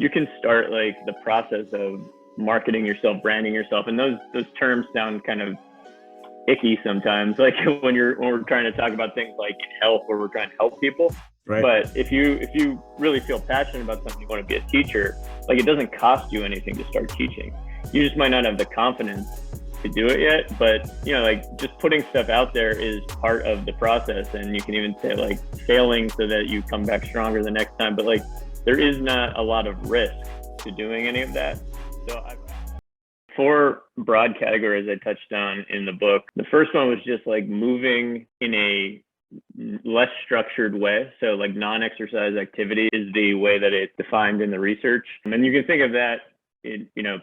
you can start like the process of marketing yourself, branding yourself, and those terms sound kind of icky sometimes, like when we're trying to talk about things like health, where we're trying to help people. Right. But if you really feel passionate about something, you want to be a teacher, like it doesn't cost you anything to start teaching. You just might not have the confidence to do it yet, but like just putting stuff out there is part of the process. And you can even say like failing so that you come back stronger the next time. But like there is not a lot of risk to doing any of that. So four broad categories I touched on in the book. The first one was just like moving in a less structured way. So like non-exercise activity is the way that it's defined in the research. And you can think of that,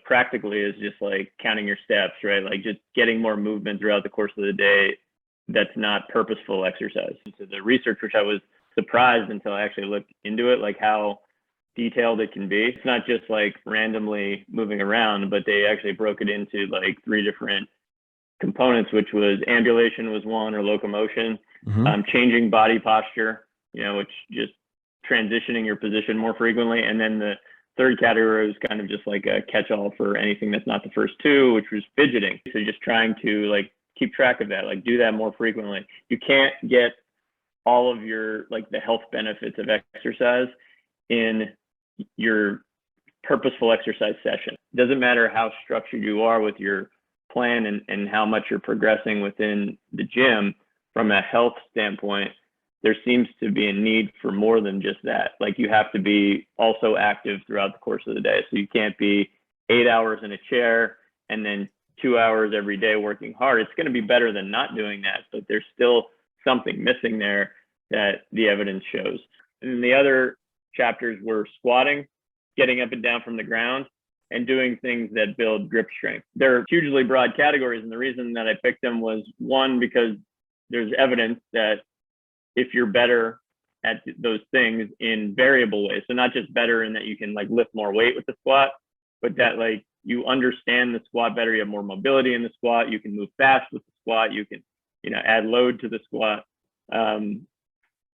practically as just like counting your steps, right? Like just getting more movement throughout the course of the day. That's not purposeful exercise. So the research, which I was surprised until I actually looked into it, like how detailed it can be. It's not just like randomly moving around, but they actually broke it into like 3 different components, which was ambulation was one, or locomotion, changing body posture, which just transitioning your position more frequently. And then the third category was kind of just like a catch-all for anything that's not the first 2, which was fidgeting. So just trying to like keep track of that, like do that more frequently. You can't get all of your like the health benefits of exercise in your purposeful exercise session. It doesn't matter how structured you are with your plan and how much you're progressing within the gym. From a health standpoint, there seems to be a need for more than just that. Like you have to be also active throughout the course of the day. So you can't be 8 hours in a chair and then 2 hours every day working hard. It's going to be better than not doing that, but there's still something missing there that the evidence shows. And the other chapters were squatting, getting up and down from the ground, and doing things that build grip strength. They're hugely broad categories, and the reason that I picked them was, one, because there's evidence that if you're better at those things in variable ways, so not just better in that you can like lift more weight with the squat, but that like you understand the squat better, you have more mobility in the squat, you can move fast with the squat, you can add load to the squat.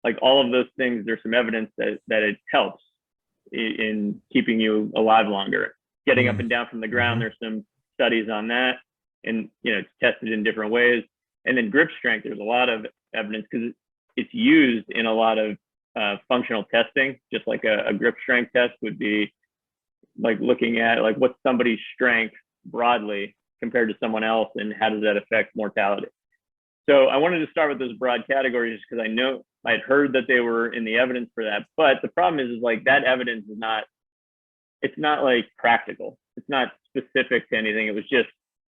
Like all of those things, there's some evidence that it helps in keeping you alive longer. Getting up and down from the ground, there's some studies on that, and it's tested in different ways. And then grip strength, there's a lot of evidence because it's used in a lot of functional testing. Just like a grip strength test would be like looking at like what's somebody's strength broadly compared to someone else, and how does that affect mortality. So I wanted to start with those broad categories because I know I'd heard that they were in the evidence for that. But the problem is like that evidence is it's not like practical. It's not specific to anything. It was just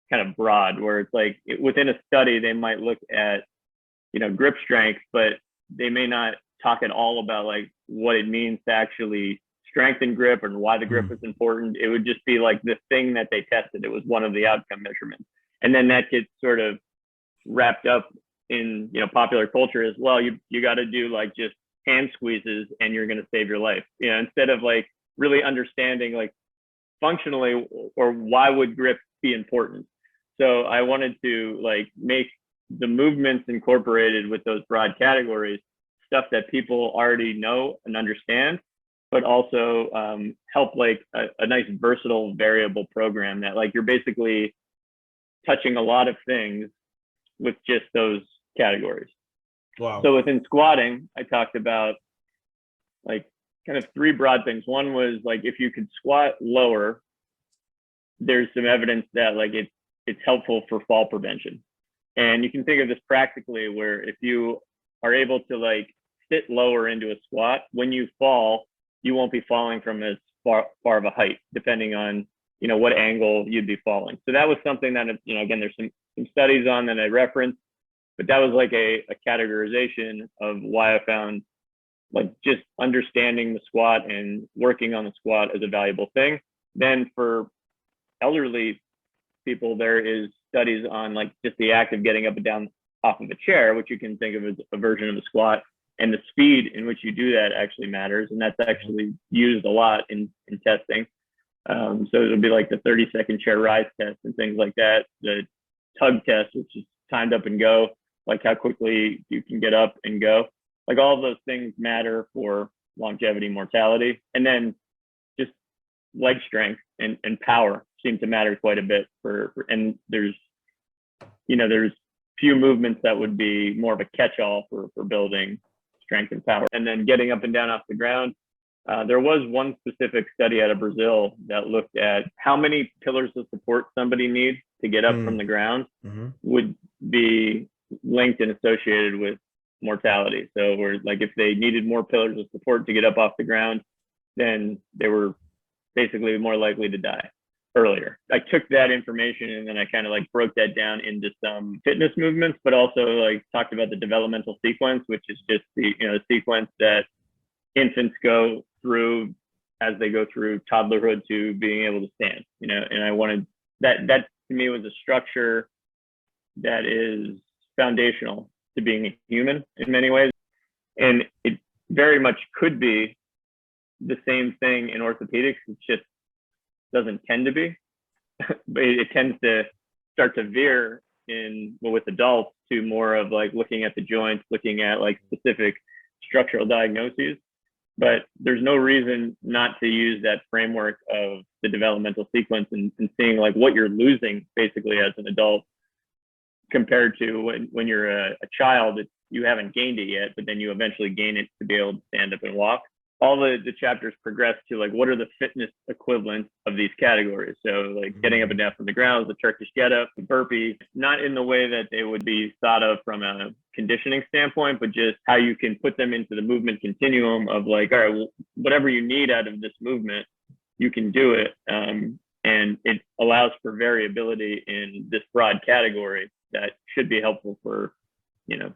kind of broad, where it's like within a study, they might look at, grip strength, but they may not talk at all about like what it means to actually strengthen grip and why the grip is important. It would just be like the thing that they tested. It was one of the outcome measurements. And then that gets sort of wrapped up in popular culture as well. You got to do like just hand squeezes and you're going to save your life, instead of like really understanding like functionally or why would grip be important. So I wanted to like make the movements incorporated with those broad categories stuff that people already know and understand, but also help like a nice versatile variable program that like you're basically touching a lot of things with just those categories. Wow. So within squatting, I talked about like kind of 3 broad things. One was like if you could squat lower, there's some evidence that like it's helpful for fall prevention. And you can think of this practically, where if you are able to like sit lower into a squat, when you fall, you won't be falling from as far of a height, depending on what angle you'd be falling. So that was something that again, there's some studies on that I referenced, but that was like a categorization of why I found like just understanding the squat and working on the squat as a valuable thing. Then for elderly people, there is studies on like just the act of getting up and down off of a chair, which you can think of as a version of a squat, and the speed in which you do that actually matters. And that's actually used a lot in testing. So it'll be like the 30-second chair rise test and things like that. The tug test, which is timed up and go, like how quickly you can get up and go. Like all of those things matter for longevity, mortality. And then just leg strength and power seem to matter quite a bit and there's few movements that would be more of a catch-all for building strength and power. And then getting up and down off the ground. There was one specific study out of Brazil that looked at how many pillars of support somebody needs to get up from the ground would be linked and associated with mortality. So where like if they needed more pillars of support to get up off the ground, then they were basically more likely to die earlier. I took that information and then I kind of like broke that down into some fitness movements, but also like talked about the developmental sequence, which is just the sequence that infants go through as they go through toddlerhood to being able to stand, and I wanted that to me was a structure that is foundational to being a human in many ways. And it very much could be the same thing in orthopedics. It just doesn't tend to be, but it tends to start to veer with adults to more of like looking at the joints, looking at like specific structural diagnoses. But there's no reason not to use that framework of the developmental sequence and seeing like what you're losing basically as an adult compared to when you're a child. You haven't gained it yet, but then you eventually gain it to be able to stand up and walk. All the chapters progress to like what are the fitness equivalents of these categories. So like getting up and down from the ground, the Turkish get up, the burpee, not in the way that they would be thought of from a conditioning standpoint, but just how you can put them into the movement continuum of like, all right, well, whatever you need out of this movement, you can do it. And it allows for variability in this broad category that should be helpful for,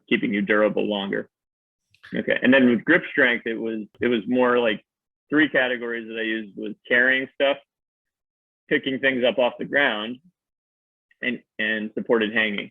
keeping you durable longer. Okay. And then with grip strength, it was more like 3 categories that I used was carrying stuff, picking things up off the ground, and supported hanging.